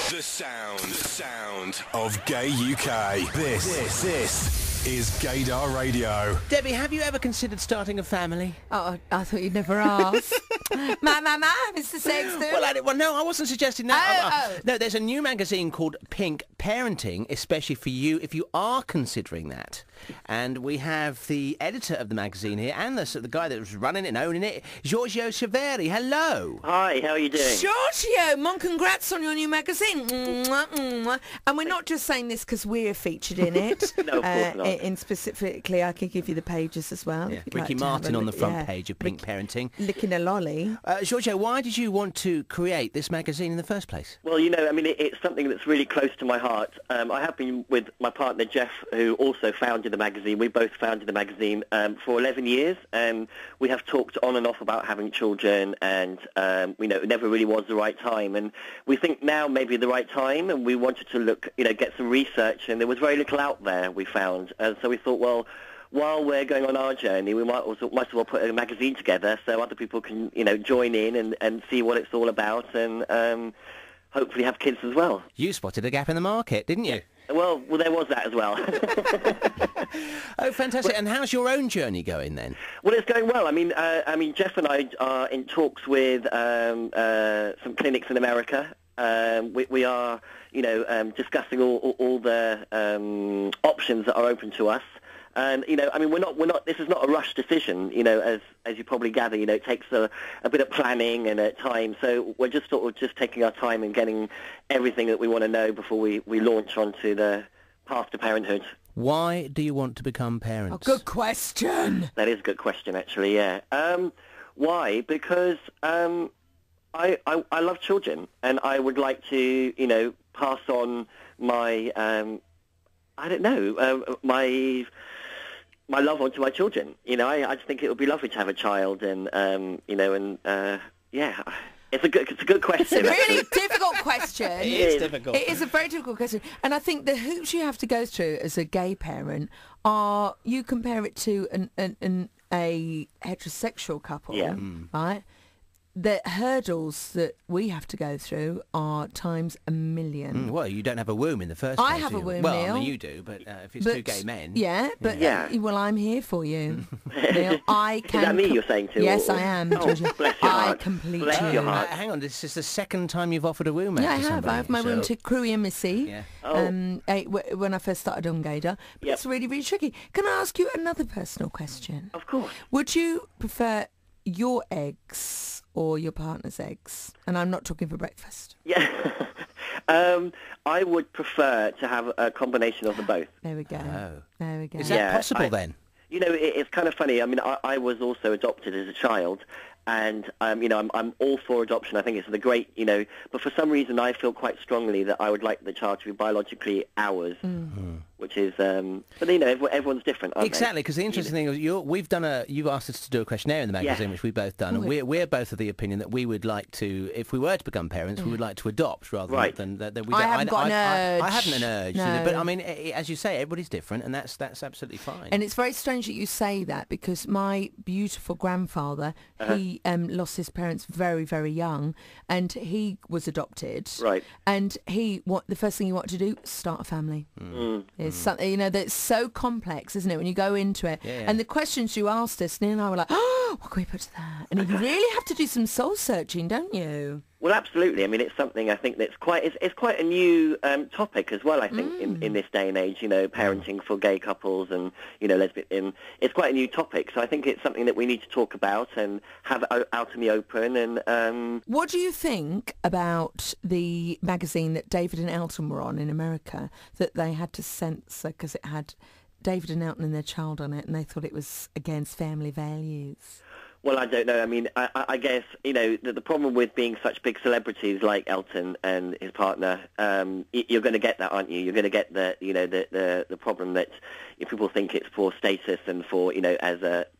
The sound of Gay UK. This is GaydarRadio. Debbie, have you ever considered starting a family? Oh, I thought you'd never ask. Mr. Sexton. Well, no, I wasn't suggesting that. Oh. No, there's a new magazine called Pink Parenting, especially for you if you are considering that. And we have the editor of the magazine here and the guy that was running it and owning it, Giorgio Severi. Hello. Hi, how are you doing? Giorgio, Mon, congrats on your new magazine. Mwah, mwah. And we're not just saying this because we're featured in it. No, of course not. In specifically, I can give you the pages as well. Yeah. if you'd Ricky like to have Martin a on the look. front page of Pink Parenting. Licking a lolly. Giorgio, why did you want to create this magazine in the first place? Well, it's something that's really close to my heart. I have been with my partner, Jeff, who also founded the magazine. We both founded the magazine for 11 years, and we have talked on and off about having children, and, it never really was the right time. And we think now may be the right time, and we wanted to look, get some research, and there was very little out there, we found. And so we thought, well, while we're going on our journey, we might as well put a magazine together so other people can, join in and see what it's all about, and hopefully have kids as well. You spotted a gap in the market, didn't you? Well, there was that as well. Oh, fantastic. And how's your own journey going then? Well, it's going well. I mean, Jeff and I are in talks with some clinics in America. We are, discussing all the options that are open to us. And we're not. This is not a rush decision. As you probably gather, it takes a bit of planning and time. So we're just taking our time and getting everything that we want to know before we launch onto the path to parenthood. Why do you want to become parents? Oh, good question. That is a good question, actually. Yeah. Why? Because I love children, and I would like to pass on my my love onto my children. I just think it would be lovely to have a child, and it's a good question. It's a really difficult question. It is difficult. It is a very difficult question, and I think the hoops you have to go through as a gay parent are, you compare it to a heterosexual couple, right? The hurdles that we have to go through are times a million. Well, you don't have a womb in the first place. I have a womb, Well, Neil. I mean, you do, but if it's two gay men... Yeah, but well, I'm here for you, Neil. I can. Is that me you're saying to? Yes, I am. Oh, bless your heart. I complete Bless you. your heart. hang on, this is the second time you've offered a womb out Yeah, I to have. somebody. I have my womb to Crewy and Missy. Yeah. When I first started on Gaydar. But it's really, really tricky. Can I ask you another personal question? Of course. Would you prefer your eggs or your partner's eggs? And I'm not talking for breakfast. Yeah. I would prefer to have a combination of the both. There we go. Oh. There we go. Is that possible then? It's kind of funny. I mean, I was also adopted as a child, and I'm all for adoption. I think it's the great, but for some reason I feel quite strongly that I would like the child to be biologically ours, which is, but everyone's different, aren't Exactly, because the interesting thing is you've asked us to do a questionnaire in the magazine, which we've both done, and we're both of the opinion that we would like to, if we were to become parents, we would like to adopt rather than that we don't. I haven't got an urge. I haven't an urge, No. but I mean, as you say, everybody's different, and that's absolutely fine. And it's very strange that you say that, because my beautiful grandfather, he lost his parents very, very young, and he was adopted. Right. And the first thing he wanted to do, start a family. It's something, that's so complex, isn't it, when you go into it? Yeah. And the questions you asked us, Neil and I were like, oh, what can we put to that? And you really have to do some soul searching, don't you? Well, absolutely. I mean, it's something I think that's it's quite a new topic as well, I think, in this day and age, parenting for gay couples and, lesbian. It's quite a new topic. So I think it's something that we need to talk about and have out in the open. And what do you think about the magazine that David and Elton were on in America, that they had to censor because it had David and Elton and their child on it, and they thought it was against family values? Well, I don't know. I mean, I guess, the problem with being such big celebrities like Elton and his partner, you're going to get that, aren't you? You're going to get the problem that people think it's for status and for,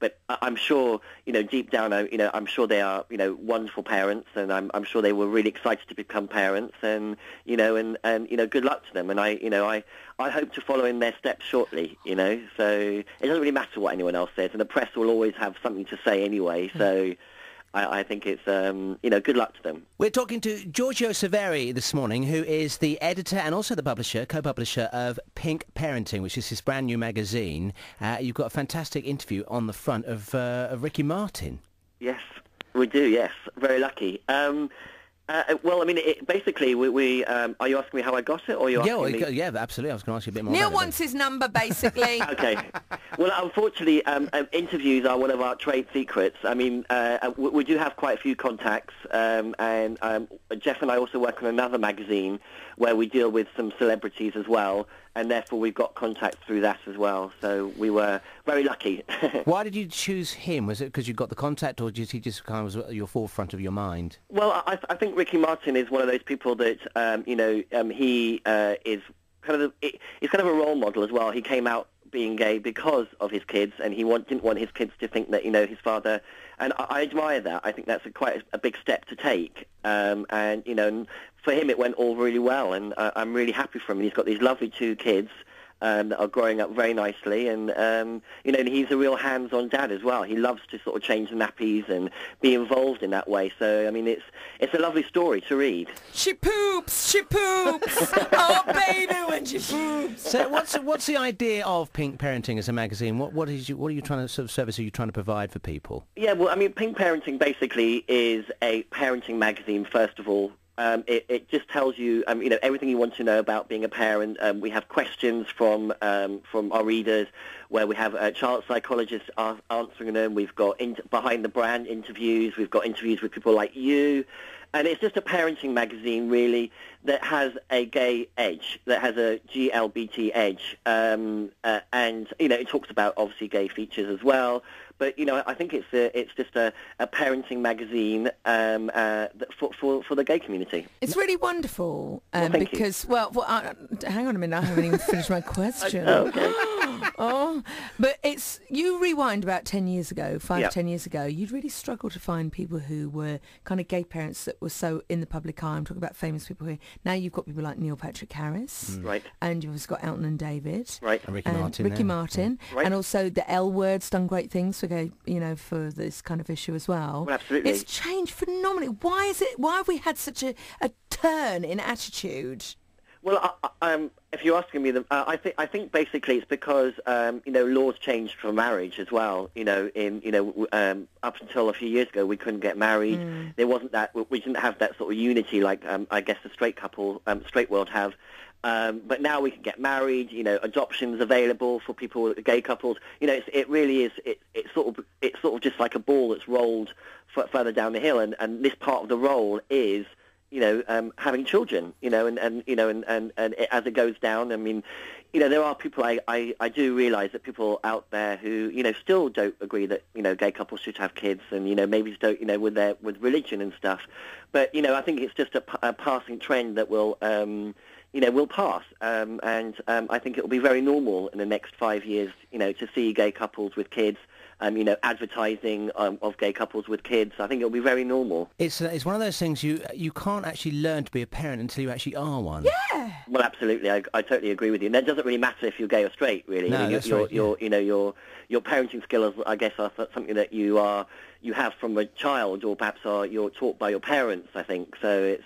but I'm sure, deep down, I'm sure they are, wonderful parents, and I'm sure they were really excited to become parents, and, good luck to them. And I hope to follow in their steps shortly, so it doesn't really matter what anyone else says, and the press will always have something to say anyway, so I think it's, good luck to them. We're talking to Giorgio Severi this morning, who is the editor and also the co-publisher of Pink Parenting, which is his brand new magazine. You've got a fantastic interview on the front of Ricky Martin. Yes, we do, yes. Very lucky. Well, I mean, basically, are you asking me how I got it, or are you asking me? Yeah, absolutely. I was going to ask you a bit more Neil about it. wants his number, basically. Okay. Well, unfortunately, interviews are one of our trade secrets. I mean, we do have quite a few contacts, and Jeff and I also work on another magazine where we deal with some celebrities as well, and therefore we've got contacts through that as well. So we were very lucky. Why did you choose him? Was it because you got the contact, or did he just kind of was at your forefront of your mind? Well, I think Ricky Martin is one of those people that, he is he's kind of a role model as well. He came out being gay because of his kids, and he didn't want his kids to think that, his father... And I admire that. I think that's quite a big step to take. And for him it went all really well, and I'm really happy for him. And he's got these lovely 2 kids that are growing up very nicely, and and he's a real hands-on dad as well. He loves to sort of change the nappies and be involved in that way. So I mean, it's a lovely story to read. She poops, oh baby, when she poops. So what's the idea of Pink Parenting as a magazine? What are you trying to, sort of service are you trying to provide for people? Yeah, well, I mean, Pink Parenting basically is a parenting magazine, first of all. It just tells you, everything you want to know about being a parent. We have questions from our readers, where we have child psychologists answering them. We've got behind the brand interviews. We've got interviews with people like you. And it's just a parenting magazine, really, that has a gay edge, that has a GLBT edge. And, it talks about, obviously, gay features as well. But, I think it's just a parenting magazine for the gay community. It's really wonderful because, hang on a minute, I haven't even finished my question. Okay. But you rewind about 10 years ago, 10 years ago, you'd really struggle to find people who were kind of gay parents that were so in the public eye. I'm talking about famous people here. Now you've got people like Neil Patrick Harris. Right. And you've also got Elton and David. Right. And Ricky Martin. Right. And also the L Word's done great things for this kind of issue as well. Well, absolutely. It's changed phenomenally. Why have we had such a turn in attitude? Well, if you're asking me, I think basically it's because laws changed for marriage as well. Up until a few years ago, we couldn't get married. There wasn't that. We didn't have that sort of unity like I guess the straight world have. But now we can get married. Adoption's available for people, gay couples. It really is. It's sort of just like a ball that's rolled further down the hill, and this part of the roll is having children, and as it goes down, I mean, there are people, I do realise that people out there who, still don't agree that, gay couples should have kids, and, maybe don't, with religion and stuff. But, I think it's just a passing trend that will pass. And I think it will be very normal in the next 5 years, to see gay couples with kids. Advertising of gay couples with kids. I think it'll be very normal. It's one of those things you can't actually learn to be a parent until you actually are one. Yeah. Well, absolutely. I totally agree with you. And that doesn't really matter if you're gay or straight, really. No, that's right, your parenting skills, I guess, are something that you have from a child, or perhaps you're taught by your parents. I think so. It's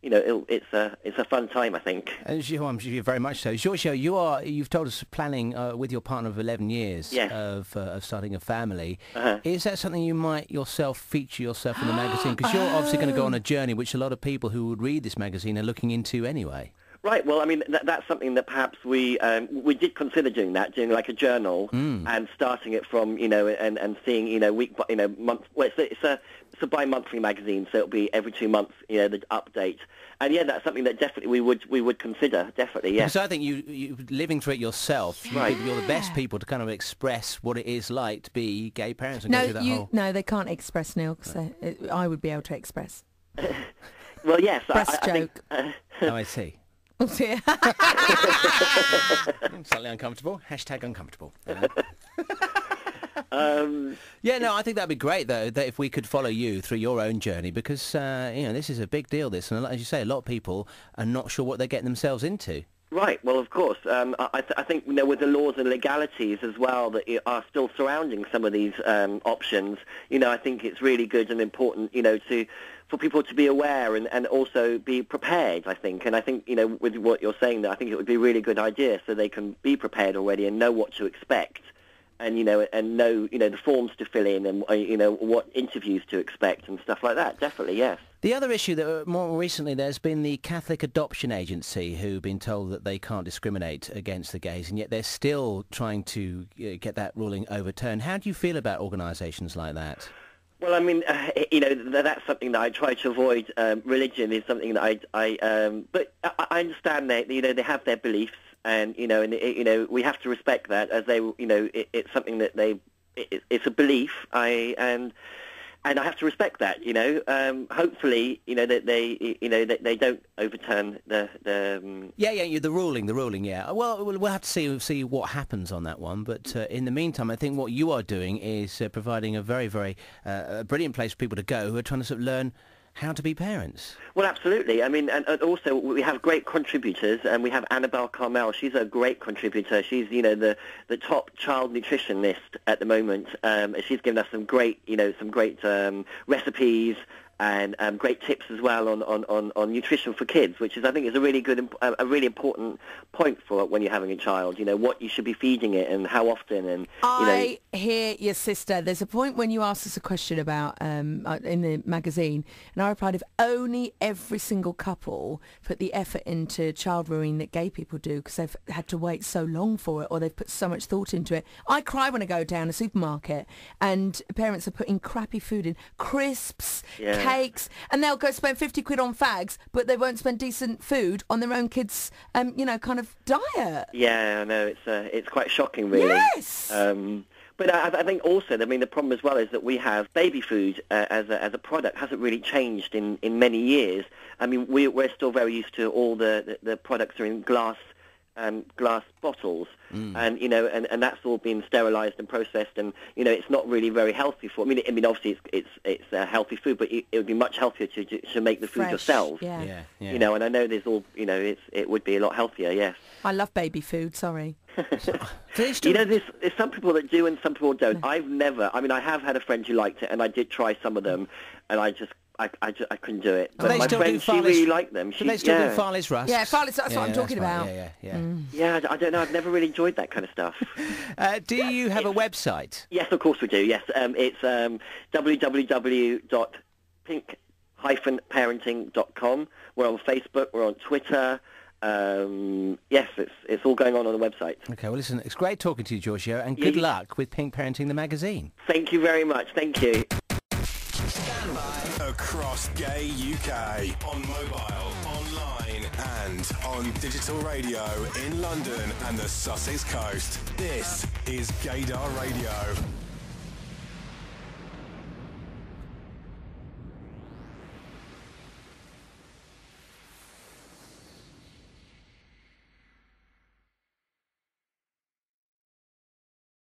it's a fun time, I think. I'm sure very much so. Giorgio, you've told us planning with your partner of 11 years of starting a family. Is that something you might feature yourself in the magazine? Because you're obviously going to go on a journey which a lot of people who would read this magazine are looking into anyway. Right. Well, I mean, that's something that perhaps we did consider doing like a journal and starting it from, and seeing, week, month. Well, it's a bi-monthly magazine, so it'll be every 2 months, the update. And yeah, that's something that definitely we would consider. Definitely, yeah. Because I think you living through it yourself, right. You're the best people to kind of express what it is like to be gay parents and go through that whole. No, they can't express, Neil. Because I would be able to express. Well, yes. Breast joke. Oh, I see. Oh dear. Slightly uncomfortable. #uncomfortable. Yeah, no, I think that'd be great though, that if we could follow you through your own journey, because this is a big deal. This, and as you say, a lot of people are not sure what they're getting themselves into. Right. Well, of course. I think with the laws and legalities as well that are still surrounding some of these options, I think it's really good and important, for people to be aware and also be prepared. I think, and I think with what you're saying, that I think it would be a really good idea so they can be prepared already and know what to expect. And know the forms to fill in and what interviews to expect and stuff like that. Definitely, yes. The other issue that more recently there's been the Catholic Adoption Agency who've been told that they can't discriminate against the gays, and yet they're still trying to get that ruling overturned. How do you feel about organisations like that? Well, I mean, that's something that I try to avoid. Religion is something that but I understand that they have their beliefs. And we have to respect that, as they, it's something that it's a belief. And I have to respect that. Hopefully, that they don't overturn the. The ruling. Yeah. Well, we'll have to see what happens on that one. But in the meantime, I think what you are doing is providing a very, very brilliant place for people to go who are trying to sort of learn how to be parents. Well, absolutely. I mean, and also we have great contributors, and we have Annabelle Carmel. She's a great contributor. She's, the top child nutritionist at the moment. She's given us some great recipes and great tips as well on nutrition for kids, which is, I think, is a really good, a really important point for when you're having a child. What you should be feeding it and how often. And I hear your sister. There's a point when you asked us a question about in the magazine, and I replied, if only every single couple put the effort into child rearing that gay people do, because they've had to wait so long for it, or they've put so much thought into it. I cry when I go down a supermarket and parents are putting crappy food in, crisps, cakes, and they'll go spend 50 quid on fags, but they won't spend decent food on their own kids' kind of diet. Yeah, I know, it's quite shocking, really. Yes. But I think also, the problem as well is that we have baby food as a product hasn't really changed in many years. I mean, we're still very used to all the products are in glass bottles, and and that's all been sterilised and processed, and it's not really very healthy for. I mean, obviously it's healthy food, but it would be much healthier to make the food fresh, yourself. Yeah. And I know there's all it would be a lot healthier. Yes. I love baby food. Sorry. There's some people that do and some people don't. I've never. I mean, I have had a friend who liked it, and I did try some of them, and I couldn't do it. But my friend, she really liked them. Do they still do Farley's rusks? Yeah, Farley's, that's what I'm talking about. Yeah. Yeah, I don't know. I've never really enjoyed that kind of stuff. Do you have a website? Yes, of course we do. Yes, it's www.pink-parenting.com. We're on Facebook. We're on Twitter. Yes, it's all going on the website. Okay, well, listen, it's great talking to you, Giorgio, and good luck with Pink Parenting, the magazine. Thank you very much. Thank you. Stand by. Across Gay UK, on mobile, online, and on digital radio in London and the Sussex Coast. This is GaydarRadio.